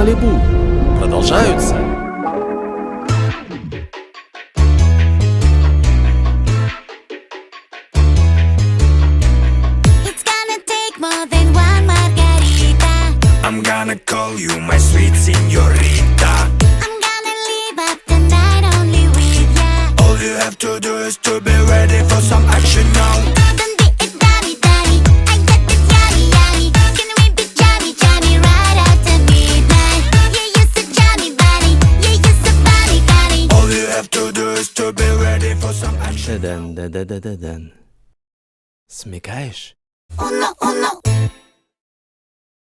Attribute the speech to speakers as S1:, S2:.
S1: Малибу продолжаются.
S2: I'm gonna call you my sweet señorita.
S3: I'm gonna live up the night only with ya.
S2: All you have to do is to be ready for some action now.
S3: Don't be a dummy, dummy. I got this yummy, yummy. Can we be jammy, jammy right after midnight? Yeah, you're so jammy, buddy. Yeah, you're so funny, funny.
S2: All you have to do is to be ready for some action.
S1: Да-да-да-да-да-да. Смекаешь?
S3: Uno, uno,